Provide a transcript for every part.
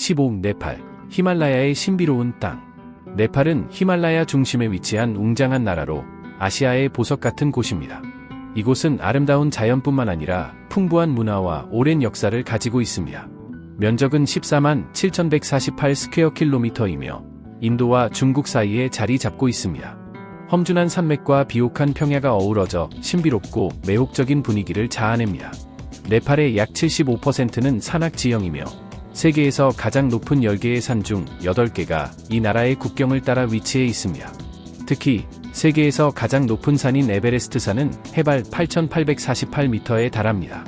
15. 네팔, 히말라야의 신비로운 땅. 네팔은 히말라야 중심에 위치한 웅장한 나라로 아시아의 보석 같은 곳입니다. 이곳은 아름다운 자연뿐만 아니라 풍부한 문화와 오랜 역사를 가지고 있습니다. 면적은 14만 7,148 스퀘어 킬로미터이며 인도와 중국 사이에 자리 잡고 있습니다. 험준한 산맥과 비옥한 평야가 어우러져 신비롭고 매혹적인 분위기를 자아냅니다. 네팔의 약 75%는 산악 지형이며 세계에서 가장 높은 10개의 산 중 8개가 이 나라의 국경을 따라 위치해 있습니다. 특히 세계에서 가장 높은 산인 에베레스트 산은 해발 8,848m에 달합니다.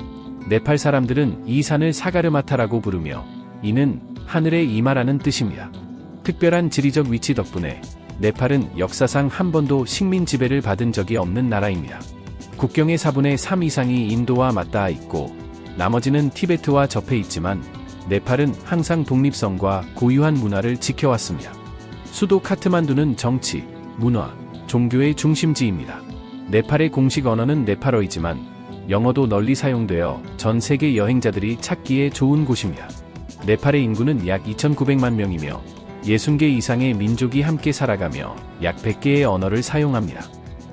네팔 사람들은 이 산을 사가르마타라고 부르며 이는 하늘의 이마라는 뜻입니다. 특별한 지리적 위치 덕분에 네팔은 역사상 한 번도 식민 지배를 받은 적이 없는 나라입니다. 국경의 4분의 3 이상이 인도와 맞닿아 있고 나머지는 티베트와 접해 있지만 네팔은 항상 독립성과 고유한 문화를 지켜왔습니다. 수도 카트만두는 정치, 문화, 종교의 중심지입니다. 네팔의 공식 언어는 네팔어이지만 영어도 널리 사용되어 전 세계 여행자들이 찾기에 좋은 곳입니다. 네팔의 인구는 약 2,900만 명이며 60개 이상의 민족이 함께 살아가며 약 100개의 언어를 사용합니다.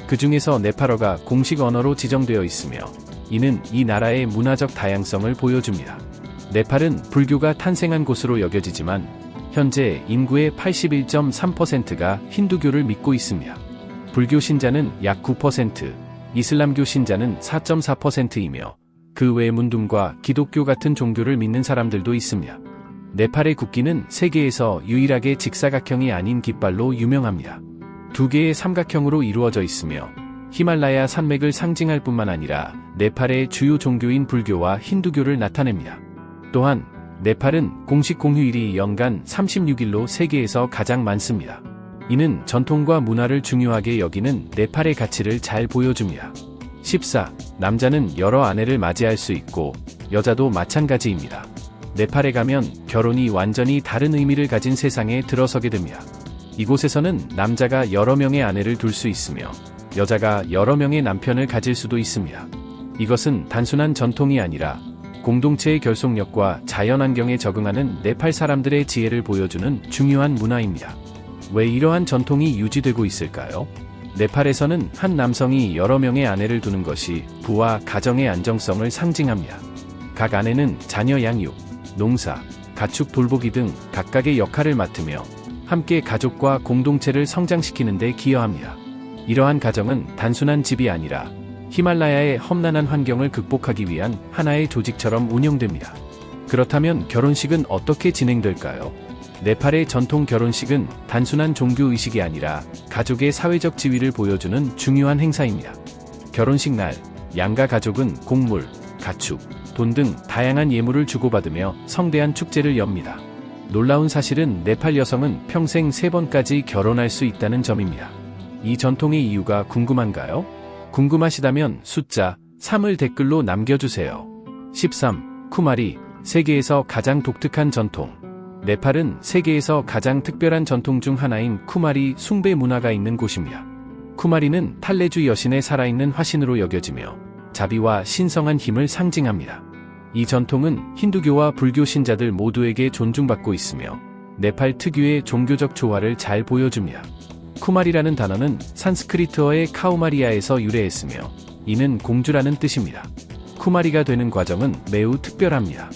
그 중에서 네팔어가 공식 언어로 지정되어 있으며 이는 이 나라의 문화적 다양성을 보여줍니다. 네팔은 불교가 탄생한 곳으로 여겨지지만 현재 인구의 81.3%가 힌두교를 믿고 있습니다. 불교 신자는 약 9%, 이슬람교 신자는 4.4%이며 그 외 문둥과 기독교 같은 종교를 믿는 사람들도 있습니다. 네팔의 국기는 세계에서 유일하게 직사각형이 아닌 깃발로 유명합니다. 2개의 삼각형으로 이루어져 있으며 히말라야 산맥을 상징할 뿐만 아니라 네팔의 주요 종교인 불교와 힌두교를 나타냅니다. 또한 네팔은 공식 공휴일이 연간 36일로 세계에서 가장 많습니다. 이는 전통과 문화를 중요하게 여기는 네팔의 가치를 잘 보여줍니다. 14. 남자는 여러 아내를 맞이할 수 있고 여자도 마찬가지입니다. 네팔에 가면 결혼이 완전히 다른 의미를 가진 세상에 들어서게 됩니다. 이곳에서는 남자가 여러 명의 아내를 둘 수 있으며 여자가 여러 명의 남편을 가질 수도 있습니다. 이것은 단순한 전통이 아니라 공동체의 결속력과 자연환경에 적응하는 네팔 사람들의 지혜를 보여주는 중요한 문화입니다. 왜 이러한 전통이 유지되고 있을까요? 네팔에서는 한 남성이 여러 명의 아내를 두는 것이 부와 가정의 안정성을 상징합니다. 각 아내는 자녀 양육, 농사, 가축 돌보기 등 각각의 역할을 맡으며 함께 가족과 공동체를 성장시키는 데 기여합니다. 이러한 가정은 단순한 집이 아니라 히말라야의 험난한 환경을 극복하기 위한 하나의 조직처럼 운영됩니다. 그렇다면 결혼식은 어떻게 진행될까요? 네팔의 전통 결혼식은 단순한 종교의식이 아니라 가족의 사회적 지위를 보여주는 중요한 행사입니다. 결혼식 날, 양가 가족은 곡물, 가축, 돈 등 다양한 예물을 주고받으며 성대한 축제를 엽니다. 놀라운 사실은 네팔 여성은 평생 3번까지 결혼할 수 있다는 점입니다. 이 전통의 이유가 궁금한가요? 궁금하시다면 숫자 3을 댓글로 남겨주세요. 13. 쿠마리, 세계에서 가장 독특한 전통. 네팔은 세계에서 가장 특별한 전통 중 하나인 쿠마리 숭배 문화가 있는 곳입니다. 쿠마리는 탈레주 여신의 살아있는 화신으로 여겨지며 자비와 신성한 힘을 상징합니다. 이 전통은 힌두교와 불교 신자들 모두에게 존중받고 있으며 네팔 특유의 종교적 조화를 잘 보여줍니다. 쿠마리라는 단어는 산스크리트어의 카우마리아에서 유래했으며 이는 공주라는 뜻입니다. 쿠마리가 되는 과정은 매우 특별합니다.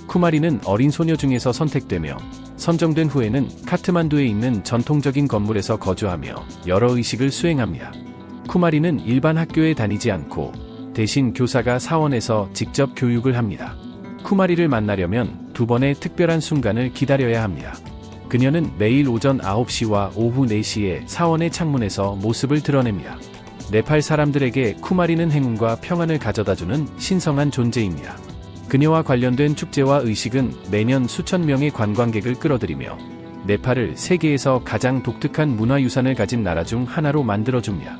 쿠마리는 어린 소녀 중에서 선택되며 선정된 후에는 카트만두에 있는 전통적인 건물에서 거주하며 여러 의식을 수행합니다. 쿠마리는 일반 학교에 다니지 않고 대신 교사가 사원에서 직접 교육을 합니다. 쿠마리를 만나려면 2번의 특별한 순간을 기다려야 합니다. 그녀는 매일 오전 9시와 오후 4시에 사원의 창문에서 모습을 드러냅니다. 네팔 사람들에게 쿠마리는 행운과 평안을 가져다주는 신성한 존재입니다. 그녀와 관련된 축제와 의식은 매년 수천 명의 관광객을 끌어들이며 네팔을 세계에서 가장 독특한 문화유산을 가진 나라 중 하나로 만들어줍니다.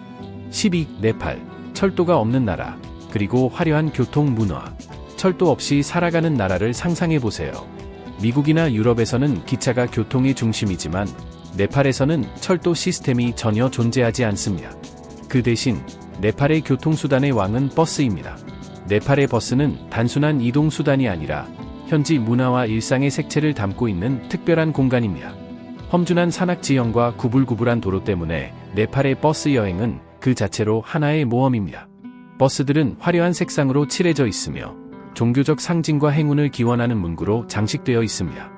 12. 네팔, 철도가 없는 나라, 그리고 화려한 교통 문화. 철도 없이 살아가는 나라를 상상해보세요. 미국이나 유럽에서는 기차가 교통의 중심이지만 네팔에서는 철도 시스템이 전혀 존재하지 않습니다. 그 대신 네팔의 교통수단의 왕은 버스입니다. 네팔의 버스는 단순한 이동수단이 아니라 현지 문화와 일상의 색채를 담고 있는 특별한 공간입니다. 험준한 산악 지형과 구불구불한 도로 때문에 네팔의 버스 여행은 그 자체로 하나의 모험입니다. 버스들은 화려한 색상으로 칠해져 있으며 종교적 상징과 행운을 기원하는 문구로 장식되어 있습니다.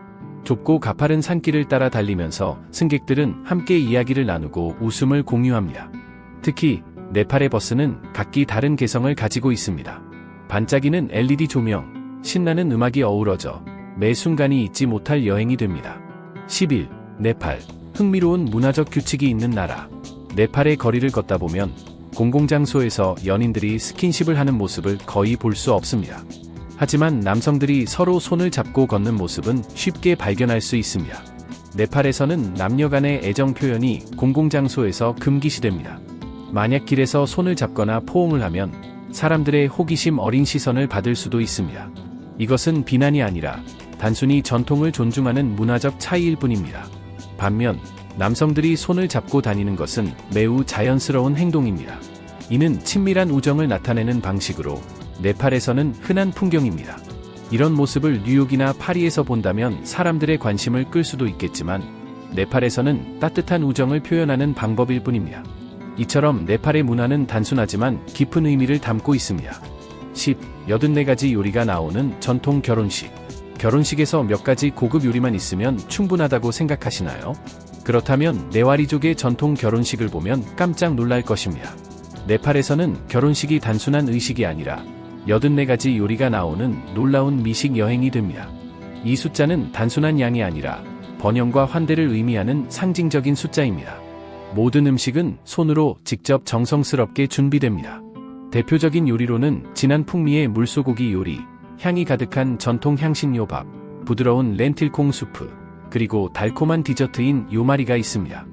좁고 가파른 산길을 따라 달리면서 승객들은 함께 이야기를 나누고 웃음을 공유합니다. 특히 네팔의 버스는 각기 다른 개성을 가지고 있습니다. 반짝이는 LED 조명, 신나는 음악이 어우러져 매 순간이 잊지 못할 여행이 됩니다. 11. 네팔. 흥미로운 문화적 규칙이 있는 나라. 네팔의 거리를 걷다 보면 공공장소에서 연인들이 스킨십을 하는 모습을 거의 볼 수 없습니다. 하지만 남성들이 서로 손을 잡고 걷는 모습은 쉽게 발견할 수 있습니다. 네팔에서는 남녀 간의 애정 표현이 공공장소에서 금기시됩니다. 만약 길에서 손을 잡거나 포옹을 하면 사람들의 호기심 어린 시선을 받을 수도 있습니다. 이것은 비난이 아니라 단순히 전통을 존중하는 문화적 차이일 뿐입니다. 반면 남성들이 손을 잡고 다니는 것은 매우 자연스러운 행동입니다. 이는 친밀한 우정을 나타내는 방식으로 네팔에서는 흔한 풍경입니다. 이런 모습을 뉴욕이나 파리에서 본다면 사람들의 관심을 끌 수도 있겠지만 네팔에서는 따뜻한 우정을 표현하는 방법일 뿐입니다. 이처럼 네팔의 문화는 단순하지만 깊은 의미를 담고 있습니다. 10. 84가지 요리가 나오는 전통 결혼식. 결혼식에서 몇 가지 고급 요리만 있으면 충분하다고 생각하시나요? 그렇다면 네와리족의 전통 결혼식을 보면 깜짝 놀랄 것입니다. 네팔에서는 결혼식이 단순한 의식이 아니라 84가지 요리가 나오는 놀라운 미식 여행이 됩니다. 이 숫자는 단순한 양이 아니라 번영과 환대를 의미하는 상징적인 숫자입니다. 모든 음식은 손으로 직접 정성스럽게 준비됩니다. 대표적인 요리로는 진한 풍미의 물소고기 요리, 향이 가득한 전통 향신료밥, 부드러운 렌틸콩 수프, 그리고 달콤한 디저트인 요마리가 있습니다.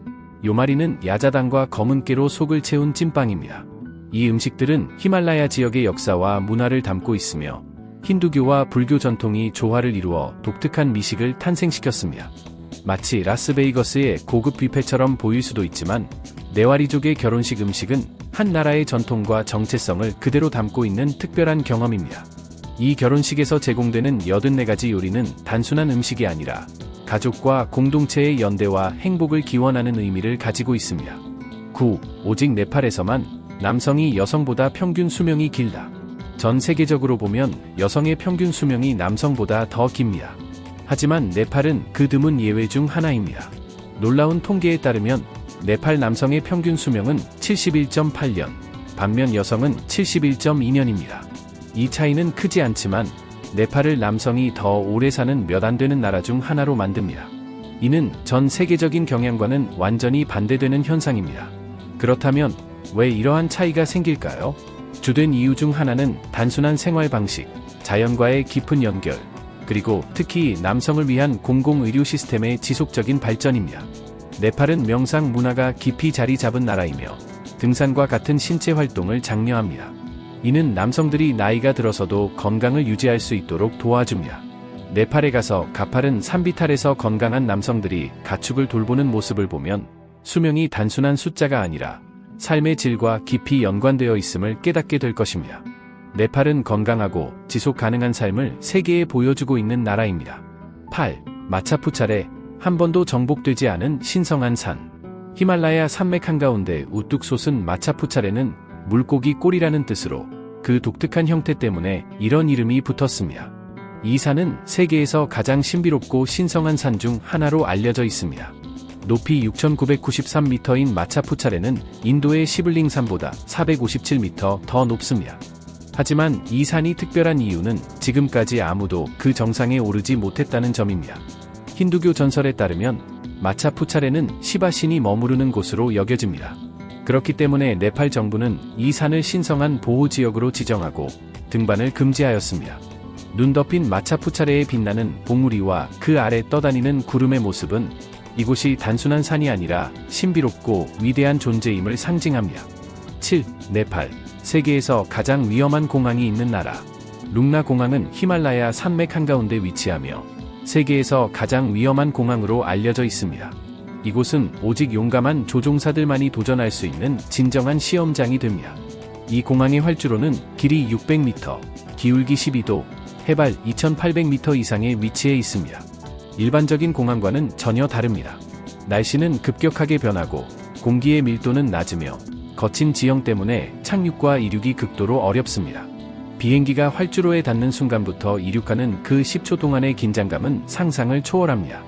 요마리는 야자당과 검은 깨로 속을 채운 찐빵입니다. 이 음식들은 히말라야 지역의 역사와 문화를 담고 있으며 힌두교와 불교 전통이 조화를 이루어 독특한 미식을 탄생시켰습니다. 마치 라스베이거스의 고급 뷔페처럼 보일 수도 있지만 네와리족의 결혼식 음식은 한 나라의 전통과 정체성을 그대로 담고 있는 특별한 경험입니다. 이 결혼식에서 제공되는 84가지 요리는 단순한 음식이 아니라 가족과 공동체의 연대와 행복을 기원하는 의미를 가지고 있습니다. 9. 오직 네팔에서만 남성이 여성보다 평균 수명이 길다. 전 세계적으로 보면 여성의 평균 수명이 남성보다 더 깁니다. 하지만 네팔은 그 드문 예외 중 하나입니다. 놀라운 통계에 따르면 네팔 남성의 평균 수명은 71.8년, 반면 여성은 71.2년입니다. 이 차이는 크지 않지만 네팔을 남성이 더 오래 사는 몇 안 되는 나라 중 하나로 만듭니다. 이는 전 세계적인 경향과는 완전히 반대되는 현상입니다. 그렇다면 왜 이러한 차이가 생길까요? 주된 이유 중 하나는 단순한 생활 방식, 자연과의 깊은 연결, 그리고 특히 남성을 위한 공공의료 시스템의 지속적인 발전입니다. 네팔은 명상 문화가 깊이 자리 잡은 나라이며 등산과 같은 신체 활동을 장려합니다. 이는 남성들이 나이가 들어서도 건강을 유지할 수 있도록 도와줍니다. 네팔에 가서 가파른 산비탈에서 건강한 남성들이 가축을 돌보는 모습을 보면 수명이 단순한 숫자가 아니라 삶의 질과 깊이 연관되어 있음을 깨닫게 될 것입니다. 네팔은 건강하고 지속 가능한 삶을 세계에 보여주고 있는 나라입니다. 8. 마차푸차레. 한 번도 정복되지 않은 신성한 산. 히말라야 산맥 한가운데 우뚝 솟은 마차푸차레는 물고기 꼴이라는 뜻으로 그 독특한 형태 때문에 이런 이름이 붙었습니다. 이 산은 세계에서 가장 신비롭고 신성한 산 중 하나로 알려져 있습니다. 높이 6,993m인 마차푸차레는 인도의 시블링 산보다 457m 더 높습니다. 하지만 이 산이 특별한 이유는 지금까지 아무도 그 정상에 오르지 못했다는 점입니다. 힌두교 전설에 따르면 마차푸차레는 시바신이 머무르는 곳으로 여겨집니다. 그렇기 때문에 네팔 정부는 이 산을 신성한 보호지역으로 지정하고 등반을 금지하였습니다. 눈 덮인 마차푸차레에 빛나는 봉우리와 그 아래 떠다니는 구름의 모습은 이곳이 단순한 산이 아니라 신비롭고 위대한 존재임을 상징합니다. 7. 네팔. 세계에서 가장 위험한 공항이 있는 나라. 룽나 공항은 히말라야 산맥 한가운데 위치하며 세계에서 가장 위험한 공항으로 알려져 있습니다. 이곳은 오직 용감한 조종사들만이 도전할 수 있는 진정한 시험장이 됩니다. 이 공항의 활주로는 길이 600m, 기울기 12도, 해발 2800m 이상에 위치해 있습니다. 일반적인 공항과는 전혀 다릅니다. 날씨는 급격하게 변하고 공기의 밀도는 낮으며 거친 지형 때문에 착륙과 이륙이 극도로 어렵습니다. 비행기가 활주로에 닿는 순간부터 이륙하는 그 10초 동안의 긴장감은 상상을 초월합니다.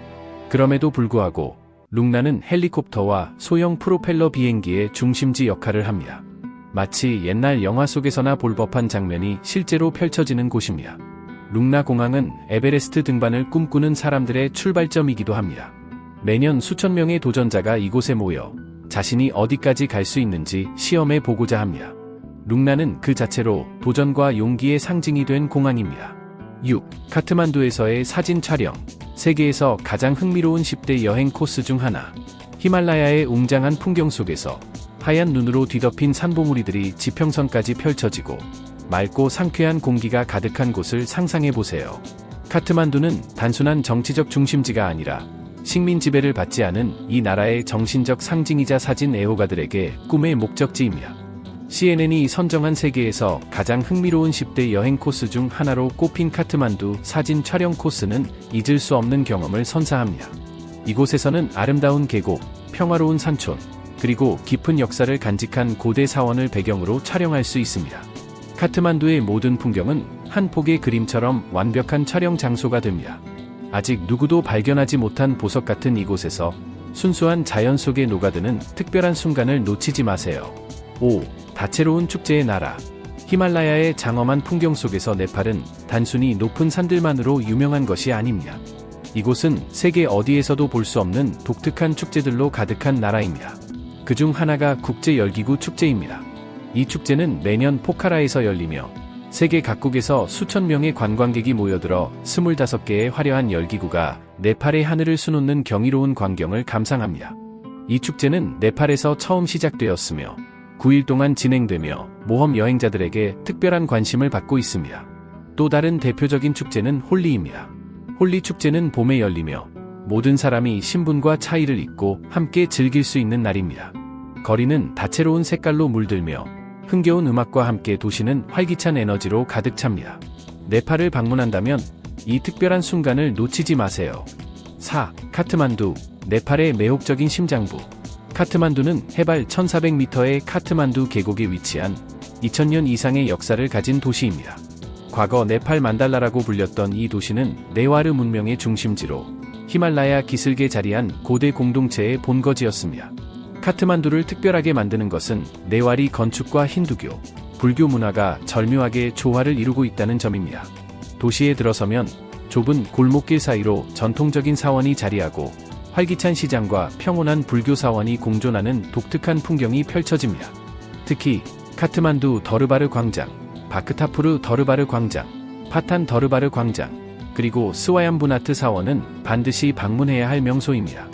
그럼에도 불구하고 룽나는 헬리콥터와 소형 프로펠러 비행기의 중심지 역할을 합니다. 마치 옛날 영화 속에서나 볼 법한 장면이 실제로 펼쳐지는 곳입니다. 룽나 공항은 에베레스트 등반을 꿈꾸는 사람들의 출발점이기도 합니다. 매년 수천 명의 도전자가 이곳에 모여 자신이 어디까지 갈 수 있는지 시험해 보고자 합니다. 룽나는 그 자체로 도전과 용기의 상징이 된 공항입니다. 6. 카트만두에서의 사진 촬영. 세계에서 가장 흥미로운 10대 여행 코스 중 하나. 히말라야의 웅장한 풍경 속에서 하얀 눈으로 뒤덮인 산봉우리들이 지평선까지 펼쳐지고 맑고 상쾌한 공기가 가득한 곳을 상상해 보세요. 카트만두는 단순한 정치적 중심지가 아니라 식민 지배를 받지 않은 이 나라의 정신적 상징이자 사진 애호가들에게 꿈의 목적지입니다. CNN이 선정한 세계에서 가장 흥미로운 10대 여행 코스 중 하나로 꼽힌 카트만두 사진 촬영 코스는 잊을 수 없는 경험을 선사합니다. 이곳에서는 아름다운 계곡, 평화로운 산촌, 그리고 깊은 역사를 간직한 고대 사원을 배경으로 촬영할 수 있습니다. 카트만두의 모든 풍경은 한 폭의 그림처럼 완벽한 촬영 장소가 됩니다. 아직 누구도 발견하지 못한 보석 같은 이곳에서 순수한 자연 속에 녹아드는 특별한 순간을 놓치지 마세요. 5. 다채로운 축제의 나라. 히말라야의 장엄한 풍경 속에서 네팔은 단순히 높은 산들만으로 유명한 것이 아닙니다. 이곳은 세계 어디에서도 볼 수 없는 독특한 축제들로 가득한 나라입니다. 그중 하나가 국제열기구 축제입니다. 이 축제는 매년 포카라에서 열리며 세계 각국에서 수천 명의 관광객이 모여들어 25개의 화려한 열기구가 네팔의 하늘을 수놓는 경이로운 광경을 감상합니다. 이 축제는 네팔에서 처음 시작되었으며 9일 동안 진행되며 모험 여행자들에게 특별한 관심을 받고 있습니다. 또 다른 대표적인 축제는 홀리입니다. 홀리 축제는 봄에 열리며 모든 사람이 신분과 차이를 잊고 함께 즐길 수 있는 날입니다. 거리는 다채로운 색깔로 물들며 흥겨운 음악과 함께 도시는 활기찬 에너지로 가득 찹니다. 네팔을 방문한다면 이 특별한 순간을 놓치지 마세요. 4. 카트만두, 네팔의 매혹적인 심장부. 카트만두는 해발 1400m의 카트만두 계곡에 위치한 2000년 이상의 역사를 가진 도시입니다. 과거 네팔 만달라라고 불렸던 이 도시는 네와르 문명의 중심지로 히말라야 기슭에 자리한 고대 공동체의 본거지였습니다. 카트만두를 특별하게 만드는 것은 네와리 건축과 힌두교, 불교 문화가 절묘하게 조화를 이루고 있다는 점입니다. 도시에 들어서면 좁은 골목길 사이로 전통적인 사원이 자리하고 활기찬 시장과 평온한 불교 사원이 공존하는 독특한 풍경이 펼쳐집니다. 특히 카트만두 더르바르 광장, 바크타푸르 더르바르 광장, 파탄 더르바르 광장, 그리고 스와얌부나트 사원은 반드시 방문해야 할 명소입니다.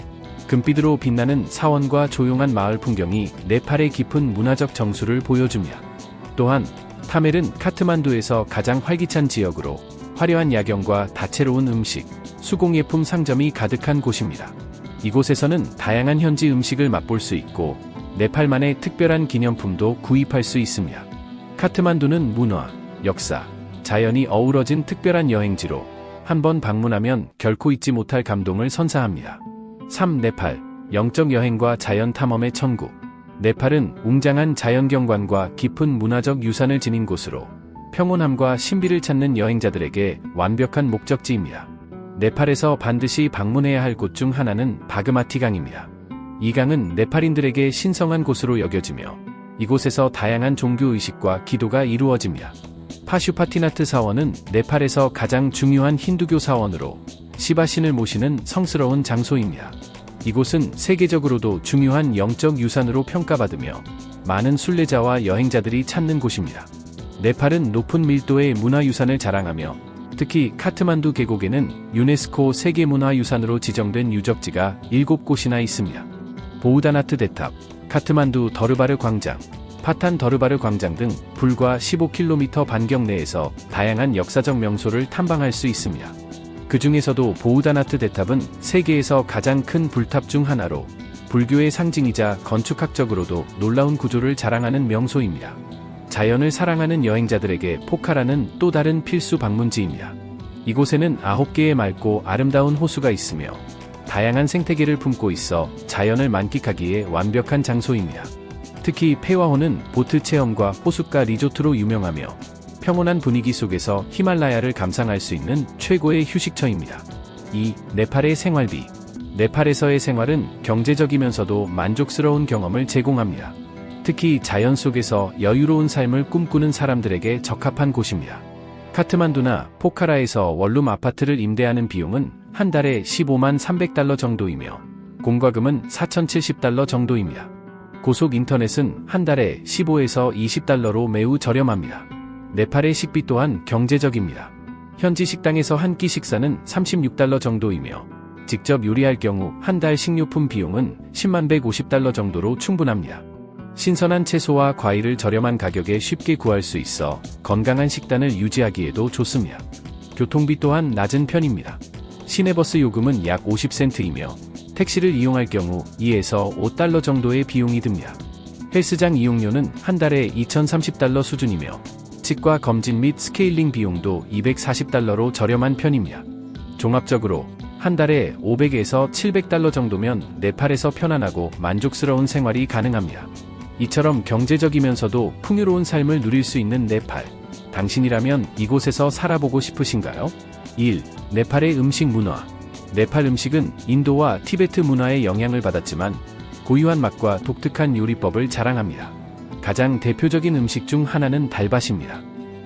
금빛으로 빛나는 사원과 조용한 마을 풍경이 네팔의 깊은 문화적 정수를 보여줍니다. 또한 타멜은 카트만두에서 가장 활기찬 지역으로 화려한 야경과 다채로운 음식, 수공예품 상점이 가득한 곳입니다. 이곳에서는 다양한 현지 음식을 맛볼 수 있고 네팔만의 특별한 기념품도 구입할 수 있습니다. 카트만두는 문화, 역사, 자연이 어우러진 특별한 여행지로 한번 방문하면 결코 잊지 못할 감동을 선사합니다. 3. 네팔, 영적 여행과 자연 탐험의 천국. 네팔은 웅장한 자연경관과 깊은 문화적 유산을 지닌 곳으로 평온함과 신비를 찾는 여행자들에게 완벽한 목적지입니다. 네팔에서 반드시 방문해야 할 곳 중 하나는 바그마티 강입니다. 이 강은 네팔인들에게 신성한 곳으로 여겨지며 이곳에서 다양한 종교의식과 기도가 이루어집니다. 파슈파티나트 사원은 네팔에서 가장 중요한 힌두교 사원으로 시바신을 모시는 성스러운 장소입니다. 이곳은 세계적으로도 중요한 영적 유산으로 평가받으며 많은 순례자와 여행자들이 찾는 곳입니다. 네팔은 높은 밀도의 문화유산을 자랑하며 특히 카트만두 계곡에는 유네스코 세계문화유산으로 지정된 유적지가 7곳이나 있습니다. 보우다나트 대탑, 카트만두 더르바르 광장, 파탄 더르바르 광장 등 불과 15km 반경 내에서 다양한 역사적 명소를 탐방할 수 있습니다. 그 중에서도 보우다나트 대탑은 세계에서 가장 큰 불탑 중 하나로 불교의 상징이자 건축학적으로도 놀라운 구조를 자랑하는 명소입니다. 자연을 사랑하는 여행자들에게 포카라는 또 다른 필수 방문지입니다. 이곳에는 9개의 맑고 아름다운 호수가 있으며 다양한 생태계를 품고 있어 자연을 만끽하기에 완벽한 장소입니다. 특히 페와호는 보트 체험과 호숫가 리조트로 유명하며 평온한 분위기 속에서 히말라야를 감상할 수 있는 최고의 휴식처입니다. 2. 네팔의 생활비. 네팔에서의 생활은 경제적이면서도 만족스러운 경험을 제공합니다. 특히 자연 속에서 여유로운 삶을 꿈꾸는 사람들에게 적합한 곳입니다. 카트만두나 포카라에서 원룸 아파트를 임대하는 비용은 한 달에 15만 300달러 정도이며 공과금은 4,070달러 정도입니다. 고속 인터넷은 한 달에 15에서 20달러로 매우 저렴합니다. 네팔의 식비 또한 경제적입니다. 현지 식당에서 한 끼 식사는 36달러 정도이며 직접 요리할 경우 한 달 식료품 비용은 10만 150달러 정도로 충분합니다. 신선한 채소와 과일을 저렴한 가격에 쉽게 구할 수 있어 건강한 식단을 유지하기에도 좋습니다. 교통비 또한 낮은 편입니다. 시내버스 요금은 약 50센트이며 택시를 이용할 경우 2에서 5달러 정도의 비용이 듭니다. 헬스장 이용료는 한 달에 2,030달러 수준이며 치과 검진 및 스케일링 비용도 240달러로 저렴한 편입니다. 종합적으로 한 달에 500에서 700달러 정도면 네팔에서 편안하고 만족스러운 생활이 가능합니다. 이처럼 경제적이면서도 풍요로운 삶을 누릴 수 있는 네팔. 당신이라면 이곳에서 살아보고 싶으신가요? 1. 네팔의 음식 문화. 네팔 음식은 인도와 티베트 문화의 영향을 받았지만 고유한 맛과 독특한 요리법을 자랑합니다. 가장 대표적인 음식 중 하나는 달밭입니다.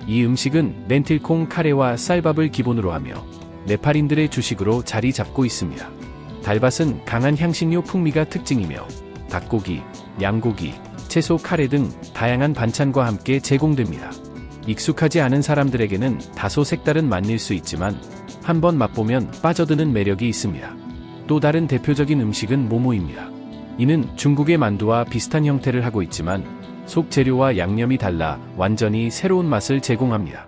이 음식은 렌틸콩 카레와 쌀밥을 기본으로 하며 네팔인들의 주식으로 자리 잡고 있습니다. 달밭은 강한 향신료 풍미가 특징이며 닭고기, 양고기, 채소 카레 등 다양한 반찬과 함께 제공됩니다. 익숙하지 않은 사람들에게는 다소 색다른 맛일 수 있지만 한번 맛보면 빠져드는 매력이 있습니다. 또 다른 대표적인 음식은 모모입니다. 이는 중국의 만두와 비슷한 형태를 하고 있지만 속 재료와 양념이 달라 완전히 새로운 맛을 제공합니다.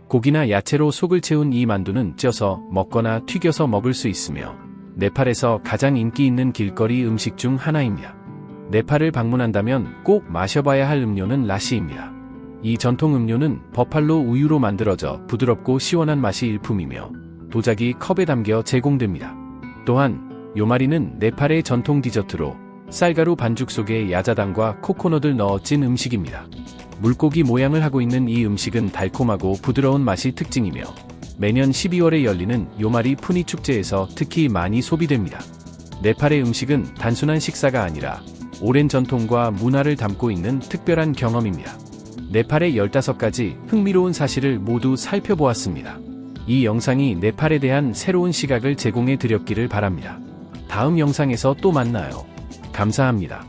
고기나 야채로 속을 채운 이 만두는 쪄서 먹거나 튀겨서 먹을 수 있으며 네팔에서 가장 인기 있는 길거리 음식 중 하나입니다. 네팔을 방문한다면 꼭 마셔봐야 할 음료는 라시입니다. 이 전통 음료는 버팔로 우유로 만들어져 부드럽고 시원한 맛이 일품이며 도자기 컵에 담겨 제공됩니다. 또한 요마리는 네팔의 전통 디저트로 쌀가루 반죽 속에 야자당과 코코넛을 넣어 찐 음식입니다. 물고기 모양을 하고 있는 이 음식은 달콤하고 부드러운 맛이 특징이며 매년 12월에 열리는 요마리 푸니 축제에서 특히 많이 소비됩니다. 네팔의 음식은 단순한 식사가 아니라 오랜 전통과 문화를 담고 있는 특별한 경험입니다. 네팔의 15가지 흥미로운 사실을 모두 살펴보았습니다. 이 영상이 네팔에 대한 새로운 시각을 제공해 드렸기를 바랍니다. 다음 영상에서 또 만나요. 감사합니다.